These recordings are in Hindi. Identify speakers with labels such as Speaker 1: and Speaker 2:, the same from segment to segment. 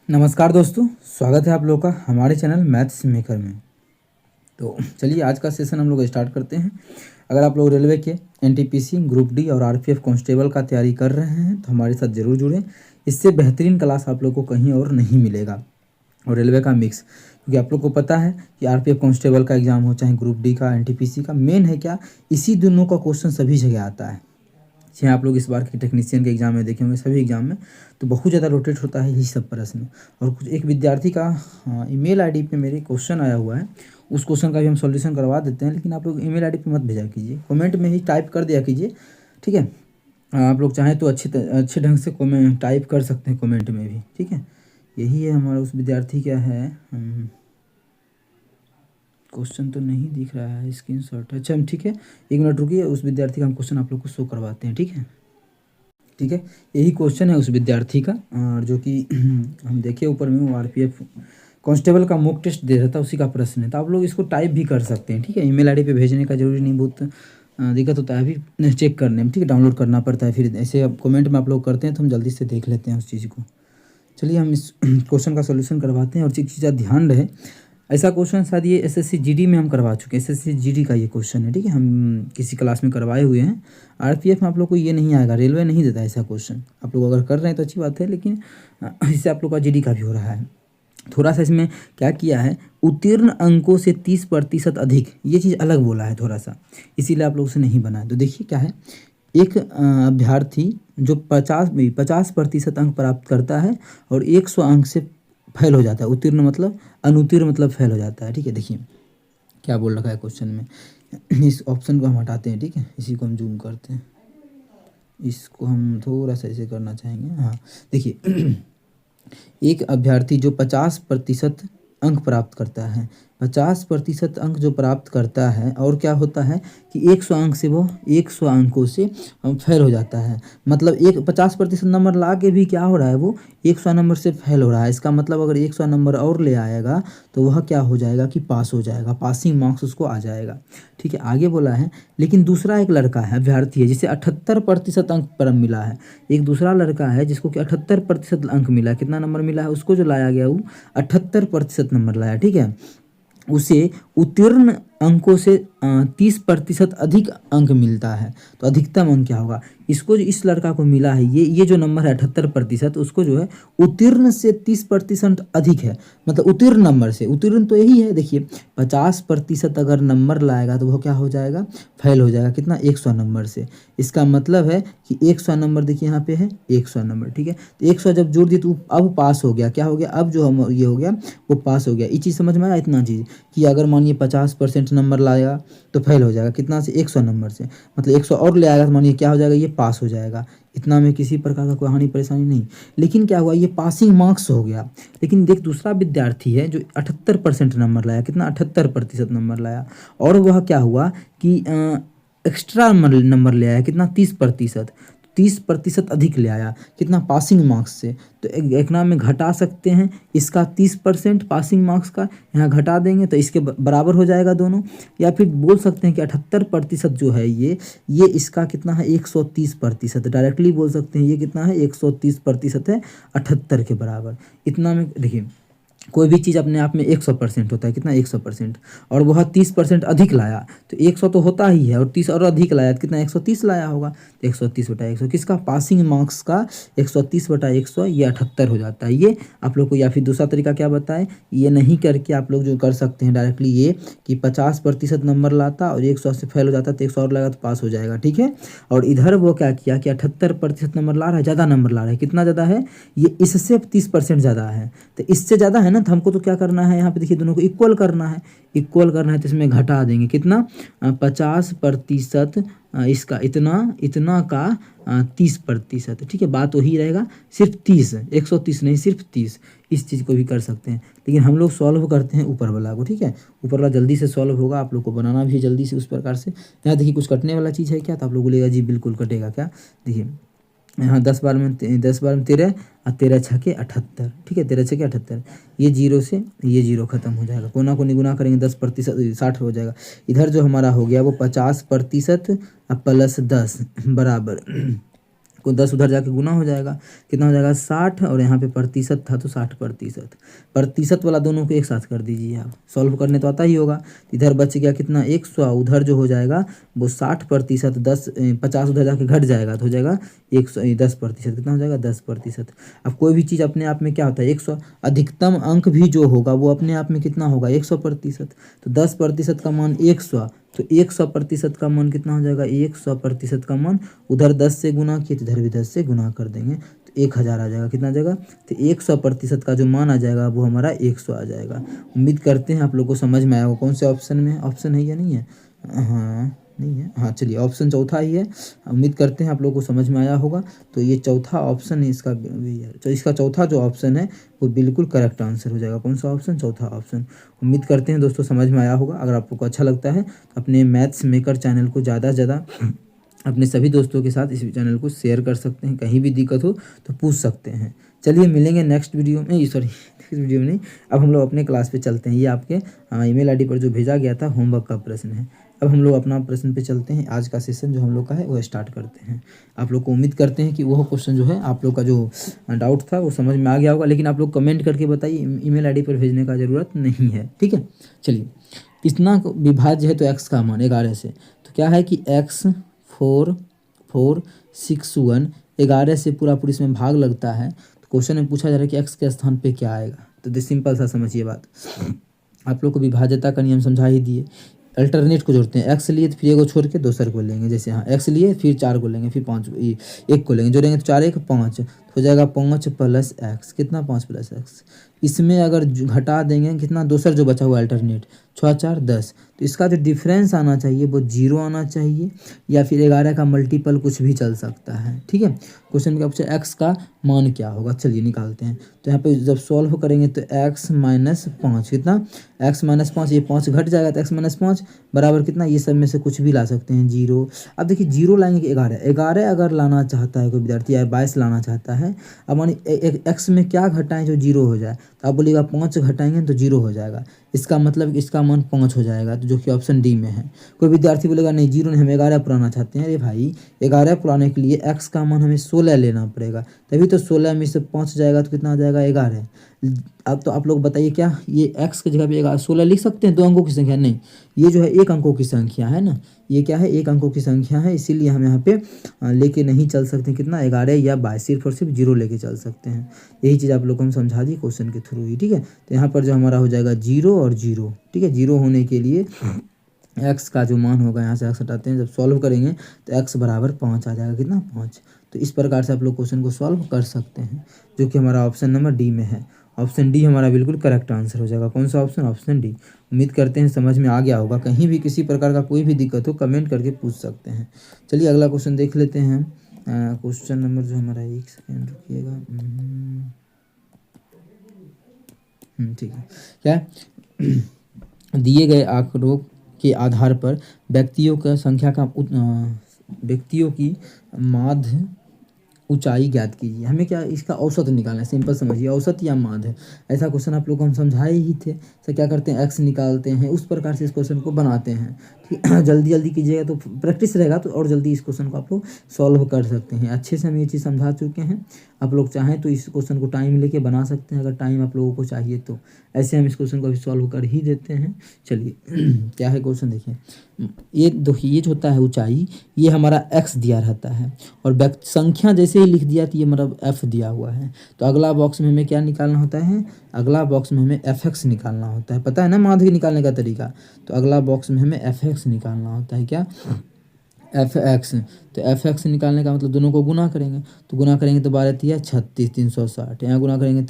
Speaker 1: नमस्कार दोस्तों, स्वागत है आप लोगों का हमारे चैनल मैथ्स मेकर में। तो चलिए आज का सेशन हम लोग स्टार्ट करते हैं। अगर आप लोग रेलवे के एनटीपीसी, ग्रुप डी और आरपीएफ कांस्टेबल का तैयारी कर रहे हैं तो हमारे साथ ज़रूर जुड़ें। इससे बेहतरीन क्लास आप लोग को कहीं और नहीं मिलेगा। और रेलवे का मिक्स, क्योंकि आप लोग को पता है कि आरपीएफ कांस्टेबल का एग्जाम हो चाहे ग्रुप डी का, एनटीपीसी का, मेन है क्या, इसी दोनों का क्वेश्चन सभी जगह आता है। चाहे आप लोग इस बार के टेक्नीशियन के एग्जाम में देखे होंगे, सभी एग्जाम में तो बहुत ज़्यादा रोटेट होता है यही सब प्रश्न। और कुछ एक विद्यार्थी का ईमेल आईडी पे मेरे क्वेश्चन आया हुआ है, उस क्वेश्चन का भी हम सॉल्यूशन करवा देते हैं। लेकिन आप लोग ईमेल आईडी पे मत भेजा कीजिए, कमेंट में ही टाइप कर दिया कीजिए, ठीक है। आप लोग चाहें तो अच्छे ढंग से कमेंट टाइप कर सकते हैं कमेंट में भी, ठीक है। यही है हमारा उस विद्यार्थी क्या है, क्वेश्चन तो नहीं दिख रहा है, स्क्रीनशॉट। अच्छा हम ठीक है, एक मिनट रुकिए, उस विद्यार्थी का हम क्वेश्चन आप लोग को शो करवाते हैं, ठीक है। ठीक है, यही क्वेश्चन है उस विद्यार्थी का, और जो कि हम देखे ऊपर में वो आरपीएफ कांस्टेबल का मॉक टेस्ट दे रहा था, उसी का प्रश्न है। तो आप लोग इसको टाइप भी कर सकते हैं, ठीक है। ईमेल आईडी पे भेजने का जरूरी नहीं, बहुत दिक्कत होता है अभी चेक करने में, ठीक है। डाउनलोड करना पड़ता है, फिर ऐसे अब कमेंट में आप लोग करते हैं तो हम जल्दी से देख लेते हैं उस चीज़ को। चलिए हम इस क्वेश्चन का सोल्यूशन करवाते हैं। और एक चीज़ ध्यान रहे, ऐसा क्वेश्चन शायद ये एसएससी जीडी में हम करवा चुके हैं। एसएससी जीडी का ये क्वेश्चन है, ठीक है, हम किसी क्लास में करवाए हुए हैं। आरपीएफ में आप लोग को ये नहीं आएगा, रेलवे नहीं देता ऐसा क्वेश्चन। आप लोग अगर कर रहे हैं तो अच्छी बात है, लेकिन इससे आप लोग का जीडी का भी हो रहा है। थोड़ा सा इसमें क्या किया है, उत्तीर्ण अंकों से 30% अधिक, ये चीज़ अलग बोला है थोड़ा सा, इसीलिए आप लोग से नहीं बना है। तो देखिए क्या है, एक अभ्यर्थी जो 50% अंक प्राप्त करता है और 100 अंक से फेल हो जाता है। उत्तीर्ण मतलब, अनुत्तीर्ण मतलब फेल हो जाता है, ठीक है। देखिए क्या बोल रखा है क्वेश्चन में, इस ऑप्शन को हम हटाते हैं, ठीक है। इसी को हम जूम करते हैं, इसको हम थोड़ा सा ऐसे करना चाहेंगे। हाँ देखिए, एक अभ्यर्थी जो 50% अंक प्राप्त करता है, 50% अंक जो प्राप्त करता है, और क्या होता है कि 100 अंक से वो 100 अंकों से फेल हो जाता है। मतलब एक 50% नंबर ला के भी क्या हो रहा है, वो 100 नंबर से फेल हो रहा है। इसका मतलब अगर 100 नंबर और ले आएगा तो वह क्या हो जाएगा कि पास हो जाएगा, पासिंग मार्क्स उसको आ जाएगा, ठीक है। आगे बोला है, लेकिन दूसरा एक लड़का है, अभ्यर्थी है, जिसे 78% अंक पर मिला है। एक दूसरा लड़का है जिसको कि 78% अंक मिला है। कितना नंबर मिला है उसको, जो लाया गया वो 78% नंबर लाया, ठीक है। उसे उत्तीर्ण अंकों से 30% अधिक अंक मिलता है। तो अधिकतम अंक क्या होगा, इसको जो इस लड़का को मिला है, ये जो नंबर है 78%, उसको जो है उत्तीर्ण से 30% अधिक है। मतलब उत्तीर्ण नंबर से, उत्तीर्ण तो यही है, देखिए 50% अगर नंबर लाएगा तो वह क्या हो जाएगा, फेल हो जाएगा। कितना, 100 नंबर से। इसका मतलब है कि 100 नंबर, देखिए यहाँ पे है 100 नंबर, ठीक है। तो 100 जब जोड़ दिए तो अब पास हो गया, क्या हो गया, अब जो हम ये हो गया वो पास हो गया। ये चीज़ समझ में आया, इतना चीज़ कि अगर मानिए 50% नंबर लाएगा तो फेल हो जाएगा, कितना से, 100 नंबर से। मतलब 100 और ले आएगा तो मानिए क्या हो जाएगा, ये पास हो जाएगा। इतना में किसी प्रकार का कोई हानि परेशानी नहीं। लेकिन क्या हुआ, ये पासिंग मार्क्स हो गया। लेकिन देख दूसरा विद्यार्थी है जो 78% नंबर लाया, कितना, 78% नंबर लाया, और वह क्या हुआ कि एक्स्ट्रा नंबर ले आया, कितना, 30%। 30% अधिक ले आया, कितना, पासिंग मार्क्स से। तो एक नाम में घटा सकते हैं, इसका 30% पासिंग मार्क्स का यहाँ घटा देंगे तो इसके बराबर हो जाएगा दोनों। या फिर बोल सकते हैं कि 78% जो है ये इसका कितना है, 130%। डायरेक्टली बोल सकते हैं ये कितना है, 130% है, 78 के बराबर। इतना में देखिए, कोई भी चीज़ अपने आप में 100% होता है, कितना, 100%। और वह 30% अधिक लाया तो 100 तो होता ही है, और 30 और अधिक लाया तो कितना, 130 लाया होगा। तो 130/100 किसका, पासिंग मार्क्स का 130/100, ये 78 हो जाता है। ये आप लोग को, या फिर दूसरा तरीका क्या बताए, ये नहीं करके आप लोग जो कर सकते हैं डायरेक्टली ये कि 50% नंबर लाता और 100 से फेल हो जाता तो 100 और लगा तो पास हो जाएगा, ठीक है। और इधर वो क्या किया कि 78% नंबर ला रहा है, ज़्यादा नंबर ला रहा है। कितना ज़्यादा है, ये इससे 30% ज़्यादा है, तो इससे ज़्यादा है ना, तो हमको तो क्या करना है, यहाँ पे देखिए दोनों को इक्वल करना है। इक्वल करना है तो इसमें घटा देंगे, कितना, 50% इसका इतना का 30%, ठीक है। बात वही रहेगा, सिर्फ 30, 130 नहीं, सिर्फ 30। इस चीज़ को भी कर सकते हैं, लेकिन हम लोग सॉल्व करते हैं ऊपर वाला को, ठीक है। ऊपर वाला जल्दी से सॉल्व होगा, आप लोग को बनाना भी जल्दी से उस प्रकार से। यहाँ देखिए कुछ कटने वाला चीज़ है क्या, तो आप लोग बोलेगा जी बिल्कुल कटेगा क्या। देखिए यहाँ 10 बार में 13 और 13 छके 78, ठीक है, 13 छके 78। ये जीरो से ये जीरो खत्म हो जाएगा, कोना को निगुना करेंगे 10% 60 हो जाएगा। इधर जो हमारा हो गया वो 50% +10 बराबर को 10 उधर जाके गुना हो जाएगा, कितना हो जाएगा 60, और यहाँ पे प्रतिशत था तो 60%। प्रतिशत वाला दोनों को एक साथ कर दीजिए, आप सॉल्व करने तो आता ही होगा। इधर बच गया कितना 100, उधर जो हो जाएगा वो 60%, 50 उधर जाके घट जाएगा तो हो जाएगा 10%, कितना हो जाएगा 10%। अब कोई भी चीज़ अपने आप में क्या होता है 100, अधिकतम अंक भी जो होगा वो अपने आप में कितना होगा 100%। तो 10% का मान 100, तो 100% का मान कितना हो जाएगा 100% का मान उधर 10 से गुना किए तो इधर भी 10 से गुना कर देंगे तो 1000 आ जाएगा, कितना आ जाएगा तो 100% का जो मान आ जाएगा वो हमारा 100 आ जाएगा। उम्मीद करते हैं आप लोग को समझ में आया होगा। कौन से ऑप्शन में ऑप्शन है या नहीं है? हाँ नहीं है, हाँ चलिए ऑप्शन चौथा ही है। उम्मीद करते हैं आप लोग को समझ में आया होगा। तो ये चौथा ऑप्शन है इसका, तो इसका चौथा जो ऑप्शन है वो बिल्कुल करेक्ट आंसर हो जाएगा। कौन सा ऑप्शन? चौथा ऑप्शन। उम्मीद करते हैं दोस्तों समझ में आया होगा। अगर आप लोग को अच्छा लगता है तो अपने मैथ्स मेकर चैनल को ज़्यादा से ज़्यादा अपने सभी दोस्तों के साथ इस चैनल को शेयर कर सकते हैं। कहीं भी दिक्कत हो तो पूछ सकते हैं। चलिए मिलेंगे नेक्स्ट वीडियो में, सॉरी नेक्स्ट वीडियो में नहीं, अब हम लोग अपने क्लास पे चलते हैं। ये आपके ईमेल आईडी पर जो भेजा गया था होमवर्क का प्रश्न है। अब हम लोग अपना प्रश्न पे चलते हैं। आज का सेशन जो हम लोग का है वो स्टार्ट करते हैं। आप लोग को उम्मीद करते हैं कि वो क्वेश्चन जो है आप लोग का जो डाउट था वो समझ में आ गया होगा, लेकिन आप लोग कमेंट करके बताइए, ईमेल आईडी पर भेजने का ज़रूरत नहीं है, ठीक है। चलिए इतना विभाज्य है तो एक्स का मान 11 से, तो क्या है कि एक्स 4461 11 से पूरा इसमें भाग लगता है। तो क्वेश्चन में पूछा जा रहा है कि एक्स के स्थान पे क्या आएगा। तो सिंपल सा समझिए बात, आप लोग को विभाज्यता का नियम समझा ही दिए। अल्टरनेट को जोड़ते हैं, एक्स लिए तो फिर एक को छोड़ के दूसर को लेंगे। जैसे हाँ एक्स लिए फिर 4 को लेंगे, फिर 5 एक को लेंगे, जोड़ेंगे तो 4 1 5 हो जाएगा 5 प्लस एक्स, कितना 5 प्लस एक्स। इसमें अगर घटा देंगे कितना दूसर जो बचा हुआ अल्टरनेट 6 4 10, तो इसका जो डिफरेंस आना चाहिए वो 0 आना चाहिए, या फिर 11 का मल्टीपल कुछ भी चल सकता है, ठीक है। क्वेश्चन का पूछा एक्स का मान क्या होगा, चलिए निकालते हैं। तो यहाँ पे जब सॉल्व करेंगे तो एक्स माइनस 5, कितना एक्स माइनस 5, ये 5 घट जाएगा तो एक्स माइनस 5 बराबर कितना, ये सब में से कुछ भी ला सकते हैं 0। अब देखिए 0 लाएंगे कि 11 अगर लाना चाहता है कोई विद्यार्थी, या 22 लाना चाहता है। अब मानी एक्स में क्या घटाएं जो 0 हो जाए, तो आप बोलिएगा 5 घटाएंगे तो 0 हो जाएगा, इसका मतलब इसका मान 5 हो जाएगा, तो जो कि ऑप्शन डी में है। कोई विद्यार्थी बोलेगा नहीं 0 नहीं, हम 11 पुराना चाहते हैं। अरे भाई 11 पुराने के लिए एक्स का मान हमें 16 लेना पड़ेगा, तभी तो 16 में से 5 जाएगा तो कितना आ जाएगा 11। अब तो आप लोग बताइए क्या ये एक्स की जगह पे 16 लिख सकते हैं? 2 अंकों की संख्या नहीं, ये जो है 1 अंकों की संख्या है ना, ये क्या है 1 अंकों की संख्या है, इसीलिए हम यहाँ पे लेके नहीं चल सकते कितना 11 या 22, सिर्फ और सिर्फ 0 लेके चल सकते हैं। यही चीज़ आप लोग को हम समझा दी क्वेश्चन के थ्रू ही, ठीक है। तो यहाँ पर जो हमारा हो जाएगा 0 और 0, ठीक है। 0 होने के लिए एक्स का जो मान होगा, यहाँ से एक्स हटाते हैं, जब सॉल्व करेंगे तो एक्स बराबर 5 आ जाएगा, कितना 5। तो इस प्रकार से आप लोग क्वेश्चन को सॉल्व कर सकते हैं, जो कि हमारा ऑप्शन नंबर डी में है। ऑप्शन डी हमारा बिल्कुल करेक्ट आंसर हो जाएगा। कौन सा ऑप्शन? Option D. उम्मीद करते हैं समझ में आ गया होगा। कहीं भी किसी प्रकार का कोई भी दिक्कत हो कमेंट करके पूछ सकते हैं। चलिए अगला क्वेश्चन देख लेते हैं। क्वेश्चन नंबर जो हमारा, एक सेकेंड रुकिएगा, ठीक है। क्या दिए गए आंकड़ों के आधार पर व्यक्तियों की माध्य ऊंचाई ज्ञात कीजिए। हमें क्या इसका औसत निकालना है, सिंपल समझिए, औसत या माध्य। ऐसा क्वेश्चन आप लोग को हम समझाए ही थे। तो क्या करते हैं एक्स निकालते हैं, उस प्रकार से इस क्वेश्चन को बनाते हैं, ठीक। जल्दी जल्दी कीजिएगा तो प्रैक्टिस रहेगा तो और जल्दी इस क्वेश्चन को आप लोग सॉल्व कर सकते हैं। अच्छे से हम ये चीज़ समझा चुके हैं। आप लोग चाहें तो इस क्वेश्चन को टाइम लेके बना सकते हैं, अगर टाइम आप लोगों को चाहिए तो। ऐसे हम इस क्वेश्चन को अभी सॉल्व कर ही देते हैं। चलिए क्या है क्वेश्चन देखिए, ये देखिए ये जो होता है ऊंचाई, ये हमारा एक्स दिया रहता है, और संख्या जैसे ही लिख दिया तो ये मतलब एफ दिया हुआ है। तो अगला बॉक्स में हमें क्या निकालना होता है, अगला बॉक्स में हमें एफ एक्स निकालना होता है। पता है ना माध्य निकालने का तरीका। तो अगला बॉक्स में हमें एफ एक्स निकालना होता है, क्या एफ एक्स। तो एफ एक्स निकालने का मतलब दोनों को गुना करेंगे, तो गुना करेंगे तो 12 तिया 36, 360। यहाँ गुना करेंगे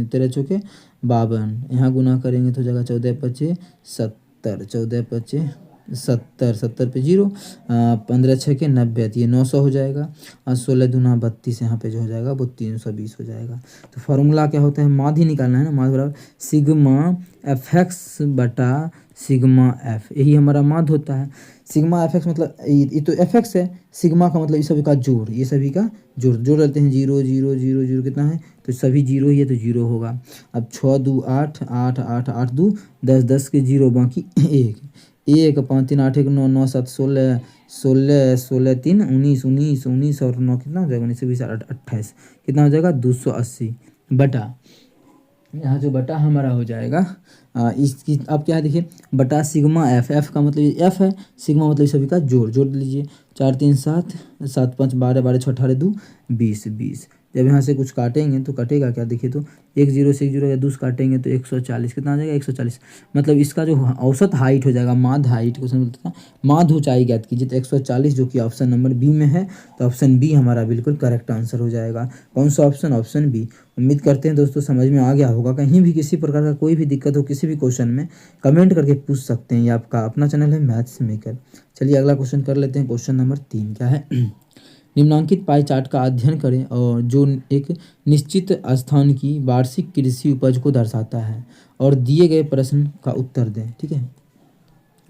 Speaker 1: 13 चौके 52, यहाँ गुना करेंगे तो जगह 14 पचे 70, 14 पचे 70, 70 पे 0, 15 छः 90, तो ये 900 हो जाएगा। और 16 दूना 32, यहाँ पे जो हो जाएगा वो 320 हो जाएगा। तो फार्मूला क्या होता है, माध्य निकालना है ना, माध्य बराबर सिग्मा एफ एक्स बटा सिग्मा एफ, यही हमारा माध्य होता है। सिग्मा एफ एक्स मतलब ये तो एफ एक्स है, सिग्मा का मतलब ये सभी का जोड़, ये सभी का जोड़ लेते हैं 0 0 0 0, कितना है तो सभी 0 ही है तो 0 होगा। अब 6 2 8 8 8 8 2 10 10 के 0 बाकी 1 1 5 3 8 1 9 9 7 16 16 16 3 19 19 19 और 9 कितना हो जाएगा 19 20 28 कितना हो जाएगा 280 बटा यहाँ जो बटा हमारा हो जाएगा इसकी अब क्या है देखिए बटा सिग्मा एफ, एफ का मतलब ये एफ है, सिग्मा मतलब सभी का जोड़ जोड़ लीजिए 4 3 7 7 5 12 12 6 18 2 20 20 जब यहाँ से कुछ काटेंगे तो कटेगा क्या देखिए तो 1 0 से 1 0 या 2 काटेंगे तो 140 कितना आ जाएगा 140 मतलब इसका जो औसत हाइट हो जाएगा माध्य हाइट क्वेश्चन बोलता था माध्य ऊंचाई ज्ञात कीजिए तो 140 जो कि ऑप्शन नंबर बी में है। तो ऑप्शन बी हमारा बिल्कुल करेक्ट आंसर हो जाएगा। कौन सा ऑप्शन ऑप्शन बी। उम्मीद करते हैं दोस्तों समझ में आ गया होगा। कहीं भी किसी प्रकार का कोई भी दिक्कत हो किसी भी क्वेश्चन में कमेंट करके पूछ सकते हैं। ये आपका अपना चैनल है मैथ्स मेकर। चलिए अगला क्वेश्चन कर लेते हैं। क्वेश्चन नंबर 3 क्या है निम्नांकित पाई चार्ट का अध्ययन करें और जो एक निश्चित स्थान की वार्षिक कृषि उपज को दर्शाता है और दिए गए प्रश्न का उत्तर दें। ठीक है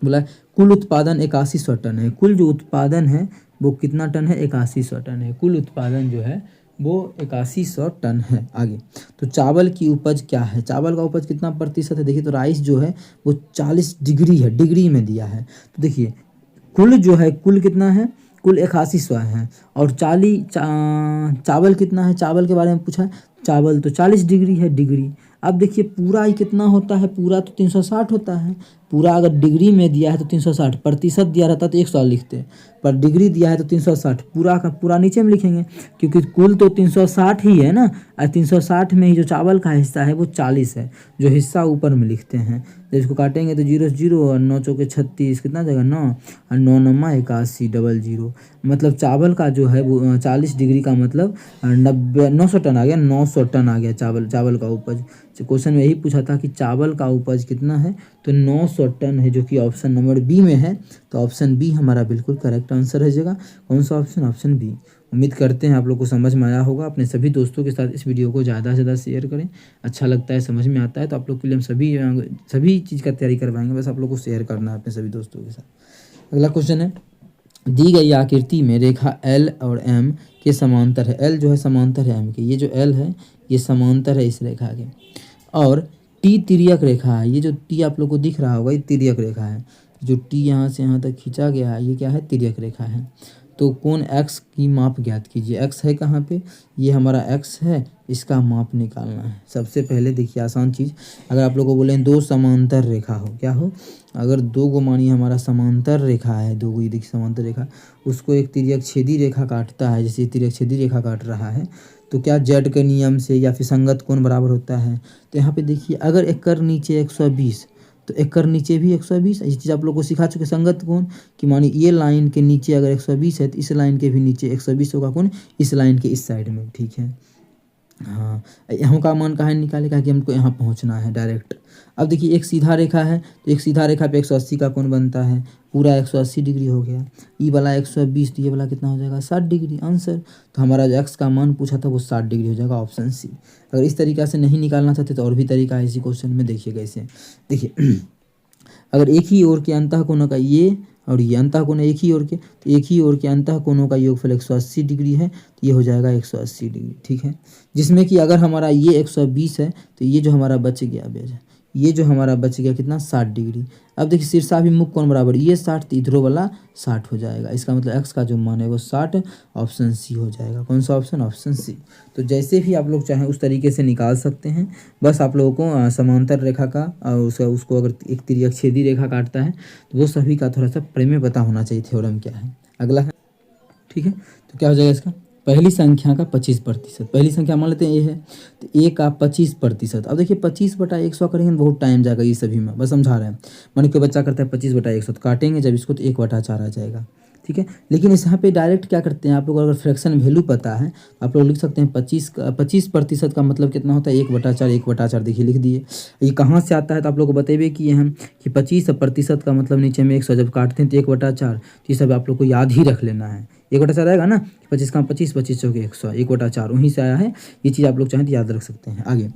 Speaker 1: बोला कुल उत्पादन 8100 टन है। कुल जो उत्पादन है वो कितना टन है 8100 टन है। कुल उत्पादन जो है वो 8100 टन है। आगे तो चावल की उपज क्या है। चावल का उपज कितना प्रतिशत है देखिए तो राइस जो है वो 40 डिग्री है, डिग्री में दिया है। तो देखिए कुल जो है कुल कितना है कुल 8100 है और चावल कितना है। चावल के बारे में पूछा है चावल तो 40 डिग्री है, डिग्री। अब देखिए पूरा ही कितना होता है पूरा तो 360 होता है। पूरा अगर डिग्री में दिया है तो 360, प्रतिशत दिया रहता तो 100 लिखते पर डिग्री दिया है तो 360 पूरा का पूरा नीचे में लिखेंगे क्योंकि कुल तो 360 ही है ना और 360 में ही जो चावल का हिस्सा है वो 40 है जो हिस्सा ऊपर में लिखते हैं। जब इसको काटेंगे तो 0 0 और 9 चौके 36 कितना जाएगा 9 और 9 9 81 00 मतलब चावल का जो है वो 40 डिग्री का मतलब 900 टन आ गया। 900 टन आ गया चावल का उपज। क्वेश्चन में यही पूछा था कि चावल का उपज कितना है तो 900 टन है जो कि ऑप्शन नंबर बी में है। तो ऑप्शन बी हमारा बिल्कुल करेक्ट आंसर है जगह। कौन सा ऑप्शन ऑप्शन बी। उम्मीद करते हैं आप लोग को समझ में आया होगा। अपने सभी दोस्तों के साथ इस वीडियो को ज़्यादा से ज़्यादा शेयर करें। अच्छा लगता है समझ में आता है तो आप लोग के लिए हम सभी चीज़ का तैयारी करवाएंगे। बस आप लोग को शेयर करना है अपने सभी दोस्तों के साथ। अगला क्वेश्चन है दी गई आकृति में रेखा एल और एम के समांतर है। एल जो है समांतर है एम के। ये जो एल है ये समांतर है इस रेखा के और टी तिर्यक रेखा है। ये जो टी आप लोग को दिख रहा होगा ये तिर्यक रेखा है। जो टी यहाँ से यहाँ तक खींचा गया है ये क्या है तिर्यक रेखा है। तो कोण एक्स की माप ज्ञात कीजिए। एक्स है कहाँ पे ये हमारा एक्स है इसका माप निकालना है। सबसे पहले देखिए आसान चीज़ अगर आप लोग को बोलें दो समांतर रेखा हो क्या हो अगर दो गो मानिए हमारा समांतर रेखा है दो गो ये देखिए समांतर रेखा उसको एक तिर्यक छेदी रेखा काटता है जैसे तिर्यक छेदी रेखा काट रहा है तो क्या जेड के नियम से या फिर संगत कोण बराबर होता है। तो यहाँ पे देखिए अगर एक कर नीचे 120 तो एक कर नीचे भी 120। ये चीज़ आप लोग को सिखा चुके संगत कोण कि मानिए ये लाइन के नीचे अगर 120 है तो इस लाइन के भी नीचे 120 होगा कोण इस लाइन के इस साइड में। ठीक है हाँ यहाँ का मान कहाँ निकालेगा कि हमको यहाँ पहुँचना है डायरेक्ट। अब देखिए एक सीधा रेखा है तो एक सीधा रेखा पे 180 का कोण बनता है पूरा 180 डिग्री हो गया। ई वाला 120 तो ये वाला कितना हो जाएगा 60 डिग्री आंसर। तो हमारा जो एक्स का मान पूछा था वो 60 डिग्री हो जाएगा ऑप्शन सी। अगर इस तरीक़ा से नहीं निकालना चाहते तो और भी तरीका है इसी क्वेश्चन में। देखिए कैसे देखिए अगर एक ही ओर के अंतः कोणों का ये और ये अंतः कोण एक ही ओर के तो एक ही ओर के अंतः कोणों का योगफल 180 डिग्री है तो ये हो जाएगा 180 डिग्री। ठीक है जिसमें कि अगर हमारा ये 120 है तो ये जो हमारा बच गया ये जो हमारा बच गया कितना 60 डिग्री। अब देखिए शीर्षाभिमुख कोण बराबर ये 60 तो इधरों वाला 60 हो जाएगा। इसका मतलब एक्स का जो मान है वो 60 ऑप्शन सी हो जाएगा। कौन सा ऑप्शन ऑप्शन सी। तो जैसे भी आप लोग चाहें उस तरीके से निकाल सकते हैं। बस आप लोगों को समांतर रेखा का और उसको अगर एक तिर्यक छेदी रेखा काटता है तो वो सभी का थोड़ा सा प्रमेय पता होना चाहिए थ्योरम क्या है। अगला है ठीक है तो क्या हो जाएगा इसका पहली संख्या का 25%। पहली संख्या मान लेते हैं ए है तो ए का 25%। अब देखिए 25/100 करेंगे तो बहुत टाइम जाएगा ये सभी में बस समझा रहे हैं। मानिए कोई बच्चा करता है 25/100 तो काटेंगे जब इसको तो 1/4 आ जाएगा। ठीक है लेकिन इस यहाँ पे डायरेक्ट क्या करते हैं आप लोग अगर फ्रैक्शन वैल्यू पता है आप लोग लिख सकते हैं 25% का मतलब कितना होता है 1/4 1/4 देखिए लिख दिए। ये कहाँ से आता है तो आप लोग को बतेबे किए हम कि 25% का मतलब नीचे में 100 जब काटते हैं तो 1/4 तो ये सब आप लोग को याद ही रख लेना है। 1/4 आएगा ना 25 का 25 25 चौके 100 1/4 वहीं से आया है। ये चीज़ आप लोग चाहें तो याद रख सकते हैं। आगे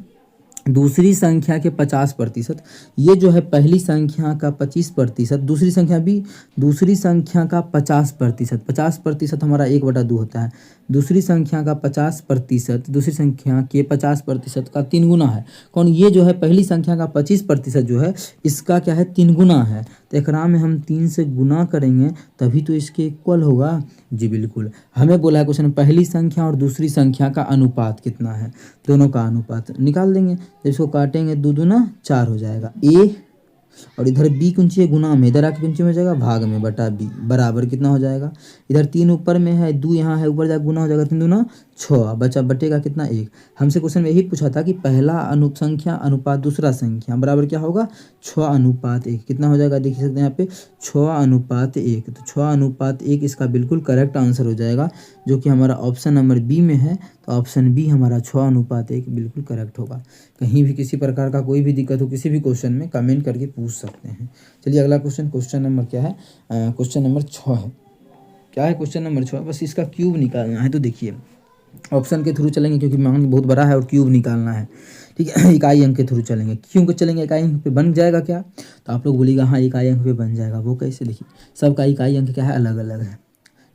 Speaker 1: दूसरी संख्या के 50%, ये जो है पहली संख्या का 25%, दूसरी संख्या भी, दूसरी संख्या का 50%, 50% हमारा 1/2 होता है। दूसरी संख्या का 50%, दूसरी संख्या के 50% का 3 गुना है। कौन? ये जो है पहली संख्या का 25% जो है इसका क्या है, 3 गुना है। तो एकरा में हम 3 से गुना करेंगे तभी तो इसके इक्वल होगा। जी बिल्कुल, हमें बोला है क्वेश्चन पहली संख्या और दूसरी संख्या का अनुपात कितना है, दोनों का अनुपात निकाल देंगे। तो इसको काटेंगे, 2 दूना 4 हो जाएगा ए, और इधर बी कुंची है गुना में, इधर आके कुंची में हो जाएगा भाग में बटा बी, बराबर कितना हो जाएगा, इधर 3 ऊपर में है, 2 यहाँ है, ऊपर जाकर गुना हो जाएगा, 3 दूना 6, बचा बटेगा कितना 1। हमसे क्वेश्चन में यही पूछा था कि पहला संख्या अनुपात दूसरा संख्या बराबर क्या होगा, 6:1। कितना हो जाएगा देख सकते हैं यहाँ पे 6:1। तो 6:1 इसका बिल्कुल करेक्ट आंसर हो जाएगा, जो कि हमारा ऑप्शन नंबर बी में है। तो ऑप्शन बी हमारा 6:1 बिल्कुल करेक्ट होगा। कहीं भी किसी प्रकार का कोई भी दिक्कत हो किसी भी क्वेश्चन में कमेंट करके पूछ सकते हैं। चलिए अगला क्वेश्चन, क्वेश्चन नंबर क्या है, क्वेश्चन नंबर 6 है। क्या है क्वेश्चन नंबर 6? बस इसका क्यूब निकालना है। तो देखिए ऑप्शन के थ्रू चलेंगे क्योंकि मान बहुत बड़ा है और क्यूब निकालना है, ठीक है। इकाई अंक के थ्रू चलेंगे। क्यों को चलेंगे? इकाई अंक पे बन जाएगा क्या? तो आप लोग बोलिएगा हाँ इकाई अंक पे बन जाएगा। वो कैसे? देखिए सबका इकाई अंक क्या है, अलग अलग है।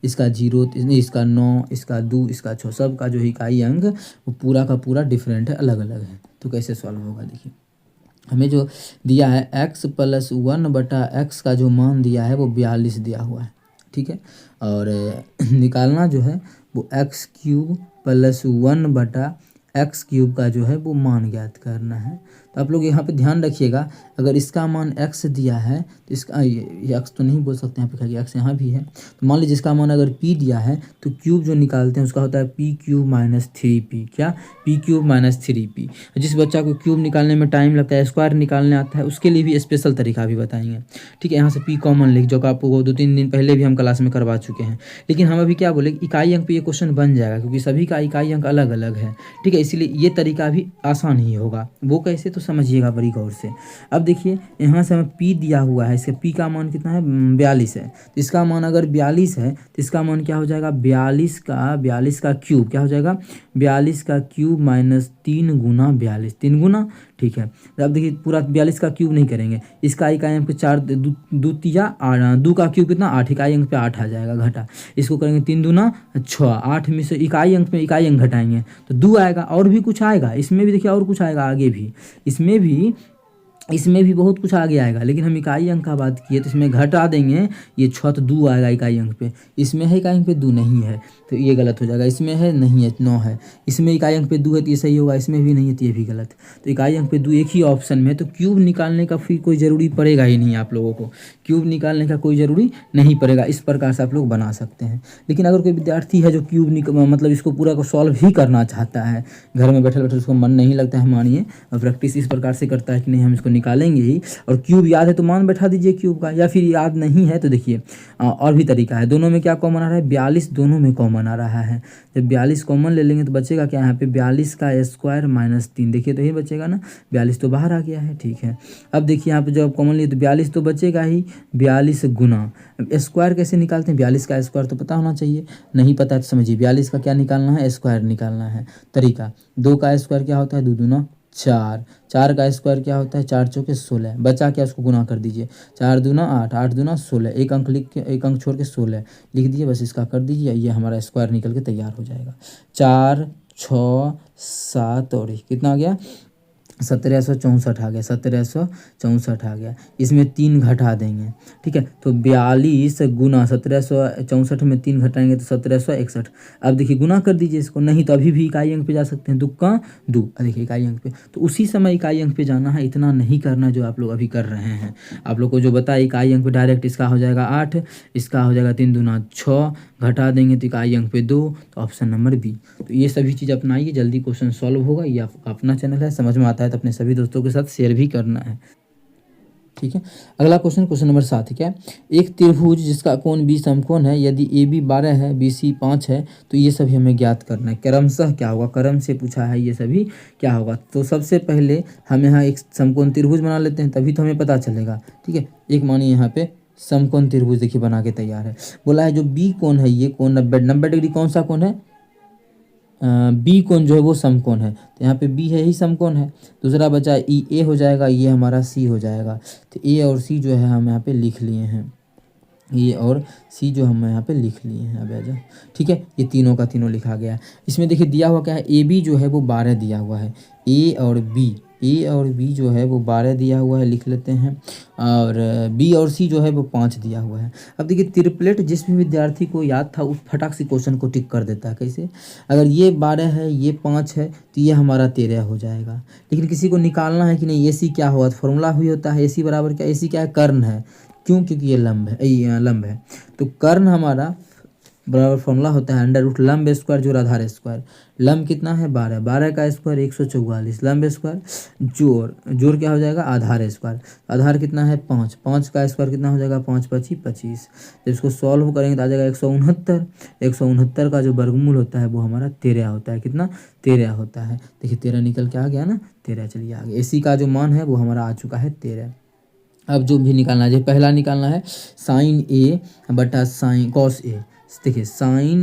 Speaker 1: इसका 0, इसका 9, इसका 2, इसका 6, सबका जो इकाई अंक वो पूरा का पूरा डिफरेंट है, अलग अलग है। तो कैसे सॉल्व होगा? देखिए हमें जो दिया है x + 1/x का जो मान दिया है वो 42 दिया हुआ है, ठीक है। और निकालना जो है वो x³ + 1/x³ का जो है वो मान ज्ञात करना है। तो आप लोग यहाँ पे ध्यान रखिएगा, अगर इसका मान x दिया है तो इसका ये x तो नहीं बोल सकते यहाँ पे, क्योंकि x यहाँ भी है। तो मान लीजिए इसका मान अगर p दिया है तो क्यूब जो निकालते हैं उसका होता है p³ - 3p। क्या? p³ - 3p। जिस बच्चा को क्यूब निकालने में टाइम लगता है, स्क्वायर निकालने आता है, उसके लिए भी स्पेशल तरीका भी बताएंगे, ठीक है। यहाँ से p कॉमन लिख, जो कि आपको 2-3 दिन पहले भी हम क्लास में करवा चुके हैं। लेकिन हम अभी क्या बोले, इकाई अंक पे ये क्वेश्चन बन जाएगा क्योंकि सभी का इकाई अंक अलग अलग है, ठीक है। इसीलिए ये तरीका भी आसान ही होगा। वो कैसे? तो समझिएगा बड़ी गौर से। अब देखिए यहाँ से हमें p दिया हुआ है, इसका p का मान कितना है, 42 है। तो इसका मान अगर 42 है तो इसका मान क्या हो जाएगा, 42 का क्यूब क्या हो जाएगा, 42 का क्यूब - 3 गुना 42, 3 गुना, ठीक है। तो अब देखिए पूरा 42 का क्यूब नहीं करेंगे, इसका इकाई अंक पे 4, 2 तिया 2 का क्यूब कितना 8, इकाई अंक पे 8 आ जाएगा घटा। इसको करेंगे 3 दूना 6, 8 में से इकाई अंक पे इकाई अंक घटाएंगे तो 2 आएगा। और भी कुछ आएगा इसमें भी, देखिए और कुछ आएगा आगे भी, इसमें भी बहुत कुछ आगे आएगा। लेकिन हम इकाई अंक का बात किए तो इसमें घटा देंगे, ये 6 तो 2 आएगा इकाई अंक पे, इसमें है इकाई अंक पे 2 नहीं है तो ये गलत हो जाएगा। इसमें है नहीं है 9 है, इसमें इकाई अंक पे 2 है तो ये सही होगा, इसमें भी नहीं है तो ये भी गलत। तो इकाई अंक पे 2 एक ही ऑप्शन में है, तो क्यूब निकालने का फिर कोई ज़रूरी पड़ेगा ही नहीं। आप लोगों को क्यूब निकालने का कोई ज़रूरी नहीं पड़ेगा, इस प्रकार से आप लोग बना सकते हैं। लेकिन अगर कोई विद्यार्थी है जो क्यूब मतलब इसको पूरा को सॉल्व ही करना चाहता है, घर में बैठे बैठे उसको मन नहीं लगता है, मानिए, और प्रैक्टिस इस प्रकार से करता है कि नहीं हम इसको निकालेंगे ही, और क्यूब याद है तो मान बैठा दीजिए क्यूब का, या फिर याद नहीं है तो देखिए और भी तरीका है। दोनों में क्या कॉमन आ रहा है, 42 दोनों में कॉमन आ रहा है। जब 42 कॉमन ले लेंगे तो बचेगा क्या, यहाँ पे 42 का स्क्वायर - 3, देखिए तो यही बचेगा ना, 42 तो बाहर आ गया है, ठीक है। अब देखिए यहाँ पे जब कॉमन लिए तो 42 तो बचेगा ही, 42 गुना स्क्वायर कैसे निकालते हैं, 42 का स्क्वायर तो पता होना चाहिए, नहीं पता है तो समझिए 42 का क्या निकालना है, स्क्वायर निकालना है। तरीका, 2 का स्क्वायर क्या होता है, 2 दूना 4, 4 का स्क्वायर क्या होता है, 4 चौके 16, बचा क्या उसको गुना कर दीजिए, 4 दूना 8, 8 दूना 16, एक अंक लिख के, एक अंक छोड़ के 16 लिख दीजिए, बस इसका कर दीजिए, ये हमारा स्क्वायर निकल के तैयार हो जाएगा। 4, 6, 7 और कितना आ गया, 1764 आ गया, 1764 आ गया। इसमें 3 घटा देंगे, ठीक है। तो 42 गुना 1764 में 3 घटाएंगे तो 1761। अब देखिए गुना कर दीजिए इसको, नहीं तो अभी भी इकाई अंक पे जा सकते हैं, 2 का 2, देखिए इकाई अंक पे, तो उसी समय इकाई अंक पे जाना है, इतना नहीं करना जो आप लोग अभी कर रहे हैं। आप लोग को जो बताया इकाई अंक पे डायरेक्ट इसका हो जाएगा 8, इसका हो जाएगा 3 दूना 6, घटा देंगे तो इकाई अंक पे 2, तो ऑप्शन नंबर बी। तो ये सभी चीज़ अपनाइए, जल्दी क्वेश्चन सॉल्व होगा। ये आपका अपना चैनल है, समझ में आता है तो अपने सभी दोस्तों के साथ शेयर भी करना है, ठीक है। अगला क्वेश्चन, क्वेश्चन नंबर 7 क्या है, एक त्रिभुज जिसका कोण 20 समकोण है, यदि AB 12 है, BC 5 है, तो ये सभी हमें ज्ञात करना है। क्रमशः क्या होगा, क्रम से पूछा है, ये सभी क्या होगा। तो सबसे पहले हम यहाँ एक समकोण त्रिभुज बना लेते हैं, तभी तो हमें पता चलेगा, ठीक है। एक मानिए यहाँ पे समकोण त्रिभुज देखिए बना के तैयार है। बोला है जो बी कोण है, ये कोण 90 डिग्री कौन सा कोण है, बी कोण जो है वो समकोण है, तो यहाँ पे बी है ही समकोण है। दूसरा बचा ई ए हो जाएगा, ये हमारा सी हो जाएगा। तो ए और सी जो है हम यहाँ पे लिख लिए हैं, ए और सी जो हम यहाँ पे लिख लिए हैं। अब आजा, ठीक है, ये तीनों का तीनों लिखा गया है। इसमें देखिए दिया हुआ क्या है, ए बी जो है वो 12 दिया हुआ है, ए और बी जो है वो 12 दिया हुआ है, लिख लेते हैं। और बी और सी जो है वो 5 दिया हुआ है। अब देखिए ट्रिपलेट जिस भी विद्यार्थी को याद था उस फटाक से क्वेश्चन को टिक कर देता है। कैसे, अगर ये 12 है, ये 5 है, तो ये हमारा 13 हो जाएगा। लेकिन किसी को निकालना है कि नहीं ए सी क्या होगा, तो फॉर्मूला हुई होता है ए सी बराबर क्या, ए सी क्या है, कर्ण है। क्यों, क्योंकि ये लंब है, ये लंब है, तो कर्ण हमारा बराबर फॉर्मूला होता है अंडर रूट लंब स्क्वायर जोड़ आधार स्क्वायर। लंब कितना है 12, 12 का स्क्वायर 144, लंब स्क्वायर जोड़ क्या हो जाएगा आधार स्क्वायर। आधार कितना है 5, 5 का स्क्वायर कितना हो जाएगा 5 5 25। जब इसको सॉल्व करेंगे तो आ जाएगा 169। 169 का जो वर्गमूल होता है वो हमारा 13 होता है। कितना, 13 होता है। देखिए 13 निकल के आ गया ना, 13। चलिए आगे, एसी का जो मान है वो हमारा आ चुका है 13। अब जो भी निकालना है, जो पहला निकालना है साइन ए बटा साइन कॉस ए। देखिए साइन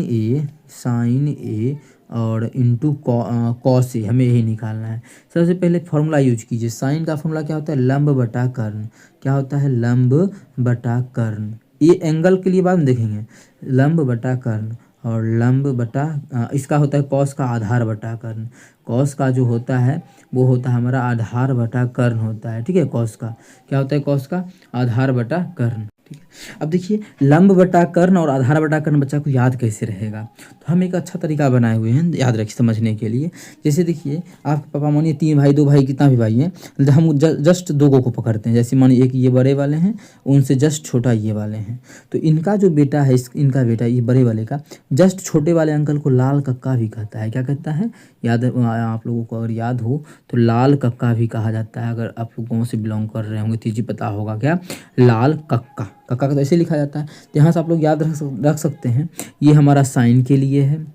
Speaker 1: ए और इंटू कॉस ए, हमें यही निकालना है। सबसे पहले फॉर्मूला यूज कीजिए। साइन का फॉर्मूला क्या होता है, लंब बटा कर्ण। क्या होता है, लंब बटा कर्ण। ये एंगल के लिए बाद में देखेंगे, लंब बटा कर्ण। और लंब बटा इसका होता है कॉस का आधार बटा कर्ण। कॉस का जो होता है वो होता है हमारा आधार बटा कर्ण होता है। ठीक है, कॉस का क्या होता है, कॉस का आधार बटा कर्ण। ठीक है, अब देखिए लंब बटा कर्ण और आधार बटा कर्ण बच्चा को याद कैसे रहेगा, तो हम एक अच्छा तरीका बनाए हुए हैं याद रखिए समझने के लिए। जैसे देखिए आपके पापा मानिए 3 भाई 2 भाई कितना भी भाई हैं, हम जस्ट 2 को पकड़ते हैं। जैसे मानिए एक ये बड़े वाले हैं, उनसे जस्ट छोटा ये वाले हैं, तो इनका जो बेटा है इनका बेटा ये बड़े वाले का जस्ट छोटे वाले अंकल को लाल कक्का भी कहता है। क्या कहता है, याद आप लोगों को अगर याद हो तो लाल कक्का भी कहा जाता है। अगर आप लोग गाँव से बिलोंग कर रहे होंगे तो ये पता होगा क्या, लाल कक्का। कक्का का तो ऐसे लिखा जाता है। तो यहाँ से आप लोग याद रख सकते हैं, ये हमारा साइन के लिए है,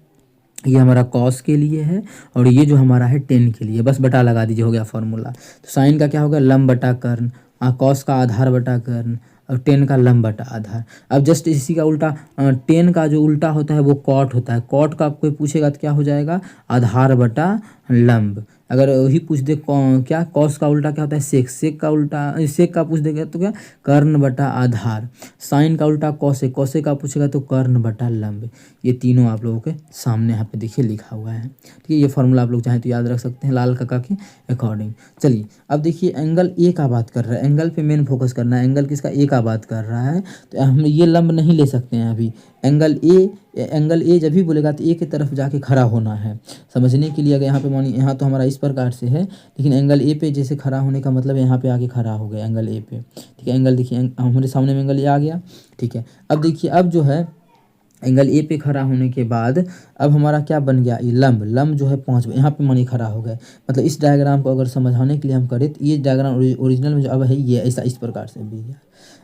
Speaker 1: ये हमारा कॉस के लिए है, और ये जो हमारा है टेन के लिए। बस बटा लगा दीजिए, हो गया फॉर्मूला। तो साइन का क्या होगा, लंब बटा कर्ण, कॉस का आधार बटा कर्ण, और टेन का लंब बटा आधार। अब जस्ट इसी का उल्टा, टेन का जो उल्टा होता है वो कॉट होता है। कॉट का कोई पूछेगा तो क्या हो जाएगा, आधार बटा लंब। अगर वही पूछ दे क्या, कॉस का उल्टा क्या होता है सेक, सेक का उल्टा सेक का पूछ देगा तो क्या, कर्ण बटा आधार। साइन का उल्टा कॉसे, कॉसे का पूछेगा तो कर्ण बटा लंब। ये तीनों आप लोगों के सामने यहाँ पे देखिए लिखा हुआ है। ठीक है, ये फॉर्मूला आप लोग चाहें तो याद रख सकते हैं लाल कक्का के अकॉर्डिंग। चलिए अब देखिए एंगल ए का बात कर रहा है, एंगल पे मेन फोकस करना है। एंगल किसका, ए का बात कर रहा है, तो हम ये लंब नहीं ले सकते हैं अभी। एंगल ए जब भी बोलेगा तो ए की तरफ जाके खड़ा होना है। समझने के लिए अगर यहाँ पे मानिए, यहाँ तो हमारा इस प्रकार से है, लेकिन एंगल ए पे जैसे खड़ा होने का मतलब यहाँ पे आके खड़ा हो गया एंगल ए पे। ठीक है, एंगल देखिए हमारे सामने में एंगल ए आ गया। ठीक है, अब देखिए अब जो है एंगल ए पे खड़ा होने के बाद अब हमारा क्या बन गया, ये लंब जो है 5 यहाँ पे मानिए खड़ा हो गए। मतलब इस डायग्राम को अगर समझाने के लिए हम करें तो ये डायग्राम ओरिजिनल में जो अब है ये ऐसा इस प्रकार से भी है।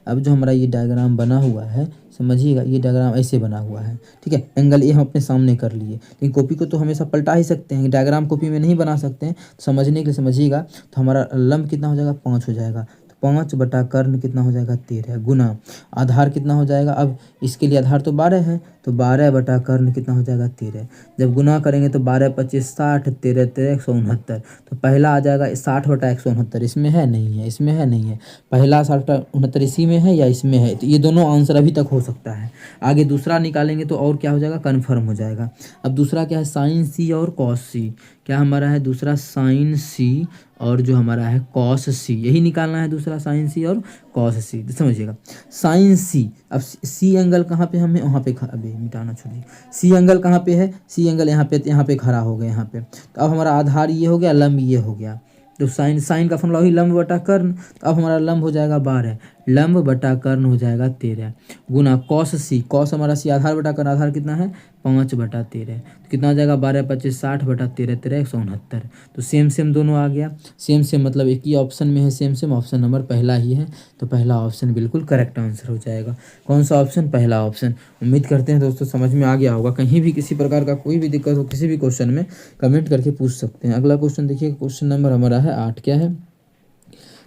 Speaker 1: अब जो हमारा ये डायग्राम बना हुआ है समझिएगा, ये डायग्राम ऐसे बना हुआ है। ठीक है, एंगल ए हम अपने सामने कर लिए, लेकिन कॉपी को तो हमेशा पलटा ही सकते हैं, डायग्राम कॉपी में नहीं बना सकते हैं। समझने के लिए समझिएगा, तो हमारा लंब कितना हो जाएगा 5 हो जाएगा। 5 बटा कर्ण कितना हो जाएगा 13, गुना आधार कितना हो जाएगा, अब इसके लिए आधार तो 12 है, तो 12 बटा कर्ण कितना हो जाएगा 13। जब गुना करेंगे तो 12 25 60, 13 13 169। तो पहला आ जाएगा 60 बटा 169, इसमें है नहीं है, इसमें है नहीं है। पहला 60 बटा 69 इसी में है या इसमें है, तो ये दोनों आंसर अभी तक हो सकता है। आगे दूसरा निकालेंगे तो और क्या हो जाएगा, कन्फर्म हो जाएगा। अब दूसरा क्या है, साइन सी और कॉस सी। क्या हमारा है दूसरा, साइन सी और जो हमारा है कॉस सी, यही निकालना है दूसरा, साइन सी और कॉस सी। समझिएगा साइन सी, अब सी एंगल कहाँ पे, हमें वहाँ पे अभी मिटाना छोड़िए, सी एंगल कहाँ पे है, सी एंगल यहाँ पे खड़ा हो गया यहाँ पे। तो अब हमारा आधार ये हो गया, लंब ये हो गया। तो साइन का फॉर्मूला वही लंब बटा कर्ण। तो अब हमारा लंब हो जाएगा 12, लंब बटा कर्ण हो जाएगा 13, गुना कॉस सी, कॉस हमारा सी आधार बटा कर्ण, आधार कितना है 5 बटा 13, तो कितना आ जाएगा 12 25 60 बटा 13 13 169। तो सेम दोनों आ गया, सेम मतलब एक ही ऑप्शन में है, सेम ऑप्शन नंबर पहला ही है। तो पहला ऑप्शन बिल्कुल करेक्ट आंसर हो जाएगा। कौन सा ऑप्शन, पहला ऑप्शन। उम्मीद करते हैं दोस्तों समझ में आ गया होगा। कहीं भी किसी प्रकार का कोई भी दिक्कत हो किसी भी क्वेश्चन में कमेंट करके पूछ सकते हैं। अगला क्वेश्चन देखिए, क्वेश्चन नंबर हमारा है 8। क्या है,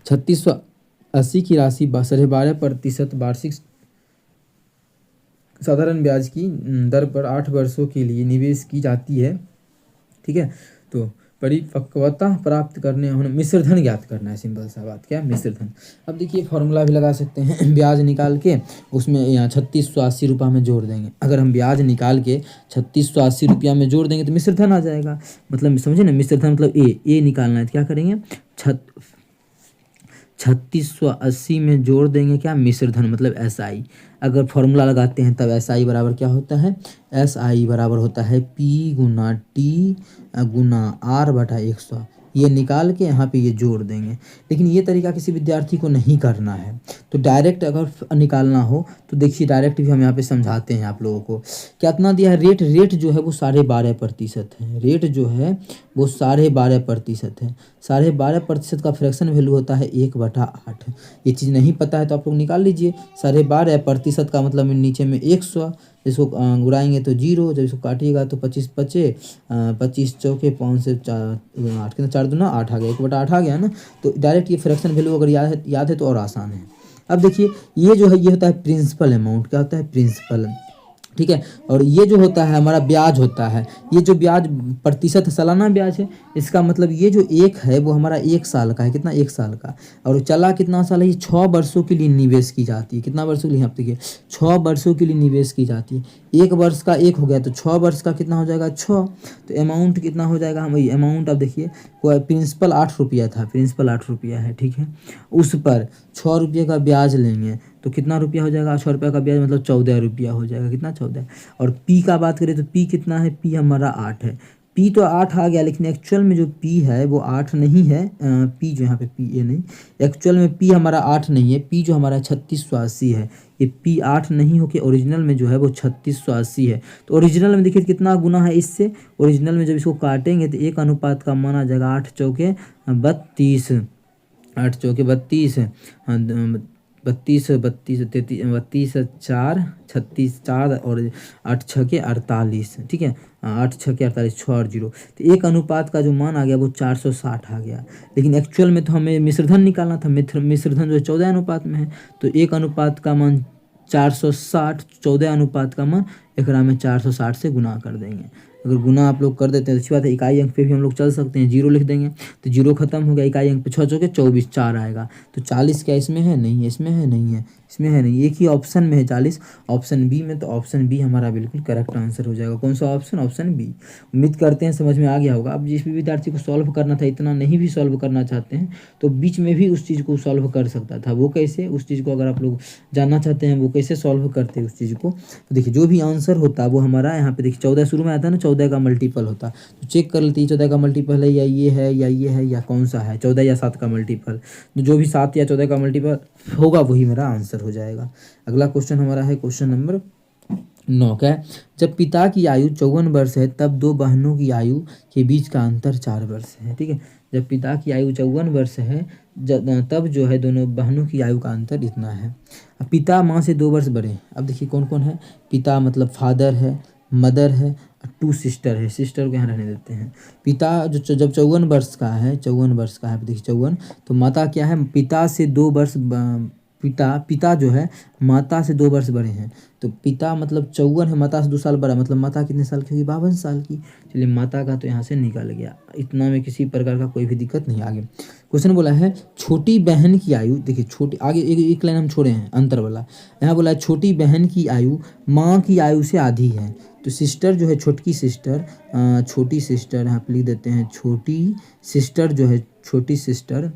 Speaker 1: 3680 की राशि 12.5% वार्षिक साधारण ब्याज की दर पर 8 वर्षों के लिए निवेश की जाती है। ठीक है। तो परिपक्वता प्राप्त करने होने मिश्र धन ज्ञात करना है, सिंपल सा बात, क्या मिश्र धन। अब देखिए फॉर्मूला भी लगा सकते हैं ब्याज निकाल के उसमें यहाँ 3680 रुपया में जोड़ देंगे। अगर हम ब्याज निकाल के 3680 रुपया में जोड़ देंगे तो मिश्र धन आ जाएगा। मतलब समझे ना, मिश्र धन मतलब ए निकालना है तो क्या करेंगे 3680 में जोड़ देंगे क्या मिश्र धन मतलब SI। अगर फॉर्मूला लगाते हैं तब SI बराबर क्या होता है, SI बराबर होता है P गुना T गुना R बटा 100। ये निकाल के यहाँ पे ये जोड़ देंगे। लेकिन ये तरीका किसी विद्यार्थी को नहीं करना है। तो डायरेक्ट अगर निकालना हो तो देखिए डायरेक्ट भी हम यहाँ पे समझाते हैं आप लोगों को। कितना दिया है रेट जो है वो 12.5% है। रेट जो है वो 12.5% है। 12.5% का फ्रैक्शन वैल्यू होता है 1/8। ये चीज़ नहीं पता है तो आप लोग निकाल लीजिए। 12.5% का मतलब नीचे में 100, इसको गुड़ाएंगे तो 0, जब इसको काटिएगा तो 25 पचे 25 चौके 5 से 8 कितना 4 दूना 8 आ गया, 1/8 आ गया ना। तो डायरेक्ट ये फ्रैक्शन वैल्यू अगर याद है तो और आसान है। अब देखिए ये जो है ये होता है प्रिंसिपल अमाउंट, क्या होता है प्रिंसिपल, ठीक है। और ये जो होता है हमारा ब्याज होता है, ये जो ब्याज प्रतिशत सालाना ब्याज है, इसका मतलब ये जो 1 है वो हमारा 1 साल का है, कितना 1 साल का। और चला कितना साल है, ये 6 वर्षों के लिए निवेश की जाती है। कितना वर्षों के लिए, आप देखिए 6 वर्षों के लिए निवेश की जाती है। 1 वर्ष का 1 हो गया तो 6 वर्ष का कितना हो जाएगा 6। तो अमाउंट कितना हो जाएगा, हम अमाउंट अब देखिए प्रिंसिपल 8 रुपया था, प्रिंसिपल 8 रुपया है, ठीक है। उस पर 6 रुपये का ब्याज लेंगे तो कितना रुपया हो जाएगा, 6 रुपये का ब्याज मतलब 14 रुपया हो जाएगा, कितना 14। और पी का बात करें तो पी कितना है, पी हमारा 8 है। पी तो 8 आ गया लेकिन एक्चुअल में जो पी है वो 8 नहीं है। पी जो यहाँ पे पी ए नहीं, एक्चुअल में पी हमारा 8 नहीं है। पी जो हमारा 3680 है, ये पी 8 नहीं होके ओरिजिनल में जो है वो 3680 है। तो ओरिजिनल में देखिए कितना गुना है इससे, ओरिजिनल में जब इसको काटेंगे तो 1 अनुपात का माना जाएगा 8 चौके 32, 8 चौके 32, 32 32 32 4 36 4 और 8 छके 48, ठीक है। 8 छके 48, 6 और 0, तो 1 अनुपात का जो मान आ गया वो 460 आ गया। लेकिन एक्चुअल में तो हमें मिश्रधन निकालना था, मिश्रधन जो है 14 अनुपात में है। तो 1 अनुपात का मान 460, 14 अनुपात का मान एकरा में 460 से गुना कर देंगे। अगर गुना आप लोग कर देते हैं तो अच्छी बात है। इकाई अंक पे भी हम लोग चल सकते हैं, 0 लिख देंगे तो 0 खत्म हो गया। इकाई अंक पे 6 चौके 24, 4 आएगा। तो 40 क्या इसमें है, नहीं है, इसमें है, नहीं है, इसमें है नहीं, एक ही ऑप्शन में है 40, ऑप्शन बी में। तो ऑप्शन बी हमारा बिल्कुल करेक्ट आंसर हो जाएगा। कौन सा ऑप्शन, ऑप्शन बी। उम्मीद करते हैं समझ में आ गया होगा। अब जिस भी विद्यार्थी को सॉल्व करना था, इतना नहीं भी सॉल्व करना चाहते हैं तो बीच में भी उस चीज़ को सॉल्व कर सकता था। वो कैसे, उस चीज़ को अगर आप लोग जानना चाहते हैं वो कैसे सॉल्व करते हैं उस चीज़ को, तो देखिए जो भी आंसर होता है वो हमारा यहाँ पे देखिए 14 शुरू में आता है ना, 14 का मल्टीपल होता। तो चेक कर लेते हैं 14 का मल्टीपल है या ये है या ये है या कौन सा है, 14 या 7 का मल्टीपल। तो जो भी 7 या 14 का मल्टीपल होगा वही मेरा आंसर हो जाएगा। अगला क्वेश्चन हमारा है क्वेश्चन नंबर 9 का है, जब पिता की आयु 54 वर्ष है तब 2 बहनों की आयु के बीच का अंतर 4 वर्ष है, ठीक है। जब पिता की आयु 54 वर्ष है तब जो है दोनों बहनों की आयु का अंतर इतना है। अब पिता माँ से 2 वर्ष बड़े हैं। अब देखिए कौन कौन है, पिता मतलब फादर है, मदर है, 2 सिस्टर है। सिस्टर को यहाँ रहने देते हैं। पिता जो जब 54 वर्ष का है, 54 वर्ष का है, देखिए 54, तो माता क्या है, पिता से 2 वर्ष पिता जो है माता से 2 वर्ष बड़े हैं। तो पिता मतलब 54 है, माता से 2 साल बड़ा, मतलब माता कितने साल की होगी, 52 साल की। चलिए माता का तो यहाँ से निकल गया, इतना में किसी प्रकार का कोई भी दिक्कत नहीं। आगे क्वेश्चन बोला है छोटी बहन की आयु, देखिए छोटी, आगे एक लाइन हम छोड़े हैं अंतर वाला। यहाँ बोला है छोटी बहन की आयु माँ की आयु से आधी है। तो सिस्टर जो है, छोटी सिस्टर, छोटी सिस्टर यहाँ पे लिख देते हैं, छोटी सिस्टर जो है, छोटी सिस्टर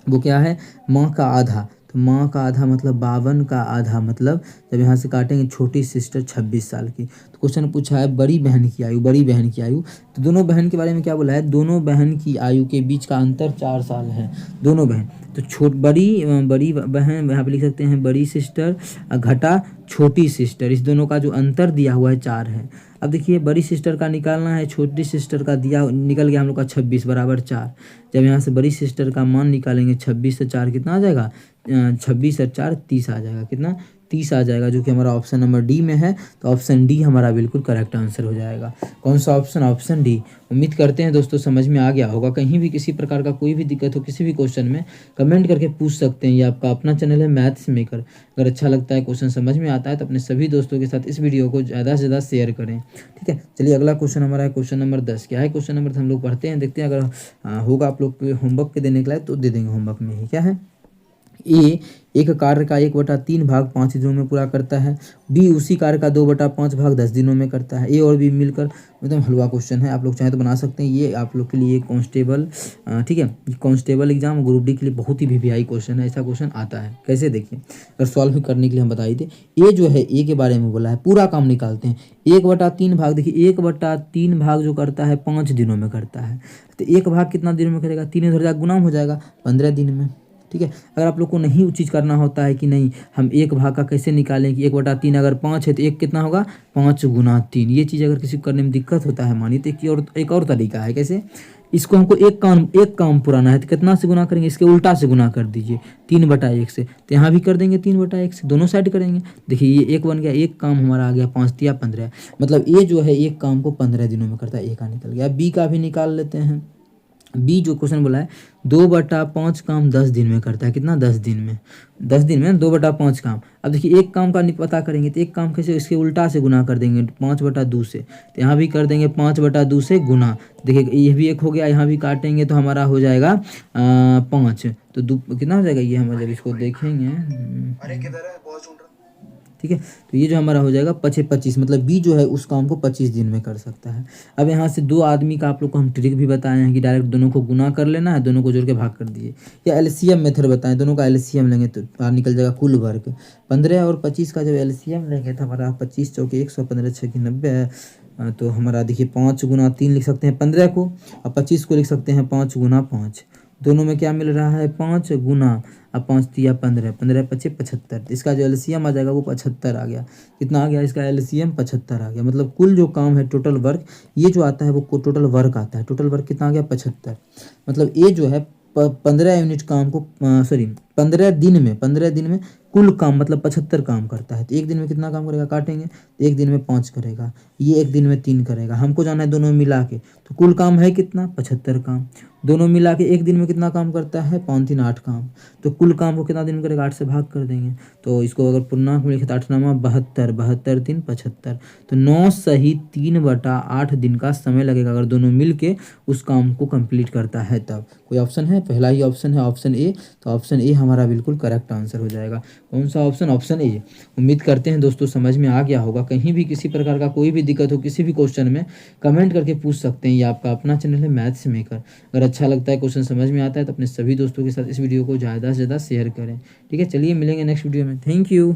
Speaker 1: वो क्या है, माँ का आधा। तो माँ का आधा मतलब 52 का आधा, मतलब जब यहाँ से काटेंगे छोटी सिस्टर 26 साल की। तो क्वेश्चन पूछा है बड़ी बहन की आयु, बड़ी बहन की आयु। तो दोनों बहन के बारे में क्या बोला है, दोनों बहन की आयु के बीच का अंतर 4 साल है, दोनों बहन। तो बड़ी बहन यहाँ पे लिख सकते हैं बड़ी सिस्टर घटा छोटी सिस्टर, इस दोनों का जो अंतर दिया हुआ है 4 है। अब देखिए बड़ी सिस्टर का निकालना है, छोटी सिस्टर का दिया निकल गया हम लोग का 26 बराबर 4। जब यहाँ से बड़ी सिस्टर का मान निकालेंगे 26 से 4 कितना आ जाएगा, 26 और 4 30 आ जाएगा, कितना 30 आ जाएगा, जो कि हमारा ऑप्शन नंबर डी में है। तो ऑप्शन डी हमारा बिल्कुल करेक्ट आंसर हो जाएगा। कौन सा ऑप्शन? Option D. उम्मीद करते हैं दोस्तों समझ में आ गया होगा। कहीं भी किसी प्रकार का कोई भी दिक्कत हो किसी भी क्वेश्चन में, कमेंट करके पूछ सकते हैं। ये आपका अपना चैनल है मैथ्स मेकर। अगर अच्छा लगता है, क्वेश्चन समझ में आता है, तो अपने सभी दोस्तों के साथ इस वीडियो को ज़्यादा से ज़्यादा शेयर करें। ठीक है, चलिए अगला क्वेश्चन हमारा है क्वेश्चन नंबर 10। क्या है क्वेश्चन नंबर 10? हम लोग पढ़ते हैं, देखते हैं। अगर होगा आप लोग के होमवर्क के देने के लायक तो दे देंगे होमवर्क में ही। क्या है? ए एक कार्य का 1/3 भाग 5 दिनों में पूरा करता है। बी उसी कार्य का 2/5 भाग 10 दिनों में करता है। ए और बी मिलकर, मतलब हलवा क्वेश्चन है, आप लोग चाहें तो बना सकते हैं। ये आप लोग के लिए कांस्टेबल, ठीक है, कांस्टेबल एग्जाम ग्रुप डी के लिए बहुत ही वीवीआई क्वेश्चन है। ऐसा क्वेश्चन आता है। कैसे? देखिए, अगर सॉल्व करने के लिए हम बताइए थे। ए जो है, ए के बारे में बोला है, पूरा काम निकालते हैं। 1/3 भाग, देखिए 1/3 भाग जो करता है 5 दिनों में करता है। तो एक भाग कितना दिनों में करेगा? 3 इधर जाकर गुना हो जाएगा 15 दिन में। ठीक है, अगर आप लोग को नहीं वो चीज़ करना होता है कि नहीं हम एक भाग का कैसे निकालें कि 1/3 अगर 5 है तो एक कितना होगा? 5 गुना 3। ये चीज़ अगर किसी को करने में दिक्कत होता है, मानिए तो एक और तरीका है। कैसे? इसको हमको एक काम पुराना है तो कितना से गुना करेंगे? इसके उल्टा से गुना कर दीजिए 3/1 से। तो यहाँ भी कर देंगे 3/1 से, दोनों साइड करेंगे। देखिए ये एक बन गया, एक काम हमारा आ गया 5 या 15। मतलब ये जो है एक काम को 15 दिनों में करता है। ए का निकल गया। बी का भी निकाल लेते हैं। बी जो क्वेश्चन बोला है 2/5 काम 10 दिन में करता है। कितना? 10 दिन में। 10 दिन में 2/5 काम। अब देखिए एक काम का पता करेंगे तो एक काम कैसे? इसके उल्टा से गुना कर देंगे 5/2 से। तो यहाँ भी कर देंगे 5/2 से गुना। देखिए ये भी एक हो गया, यहाँ भी काटेंगे तो हमारा हो जाएगा 5। तो कितना हो जाएगा? ये हम जब इसको देखेंगे, ठीक है, तो ये जो हमारा हो जाएगा 25। मतलब बी जो है उस काम को 25 दिन में कर सकता है। अब यहाँ से 2 आदमी का आप लोग को हम ट्रिक भी बताए हैं कि डायरेक्ट दोनों को गुना कर लेना है, दोनों को जोड़ के भाग कर दिए। या एलसीएम मेथड बताएं, दोनों का एलसीएम लेंगे तो बाहर निकल जाएगा कुल वर्ग। 15 और 25 का जब एलसीएम लेंगे तो हमारा 25 चौके 115 6 की 90। तो हमारा देखिए 5 गुना 3 लिख सकते हैं 15 को, और 25 को लिख सकते हैं 5 गुना 5। दोनों में क्या मिल रहा है? 5 गुना, अब 5 तिया 15, 15 पचे 75। इसका जो एलसीएम आ जाएगा वो 75 आ गया। कितना आ गया? इसका एलसीएम 75 आ गया। मतलब कुल जो काम है टोटल वर्क, ये जो आता है वो टोटल वर्क आता है। टोटल वर्क कितना आ गया? 75। मतलब ये जो है 15 यूनिट काम को, सॉरी 15 दिन में कुल काम मतलब 75 काम करता है। तो एक दिन में कितना काम करेगा? काटेंगे तो एक दिन में 5 करेगा, ये एक दिन में 3 करेगा। हमको जाना है दोनों मिला के, तो कुल काम है कितना? 75 काम। दोनों मिला के एक दिन में कितना काम करता है? 5 3 8 काम। तो कुल काम को कितना दिन में करेगा? 8 से भाग कर देंगे। तो इसको अगर पूर्णांक में लिखे तो 8 9 72, 72 3 75। तो 9 सही 3/8 दिन का समय लगेगा अगर दोनों मिल के उस काम को कंप्लीट करता है तब। कोई ऑप्शन है? पहला ही ऑप्शन है, ऑप्शन ए। तो ऑप्शन ए हमारा बिल्कुल करेक्ट आंसर हो जाएगा। कौन सा ऑप्शन? Option A. उम्मीद करते हैं दोस्तों समझ में आ गया होगा। कहीं भी किसी प्रकार का कोई भी दिक्कत हो किसी भी क्वेश्चन में, कमेंट करके पूछ सकते हैं। ये आपका अपना चैनल है मैथ्स मेकर। अगर अच्छा लगता है, क्वेश्चन समझ में आता है, तो अपने सभी दोस्तों के साथ इस वीडियो को ज़्यादा से ज़्यादा शेयर करें। ठीक है, चलिए मिलेंगे नेक्स्ट वीडियो में। Thank you.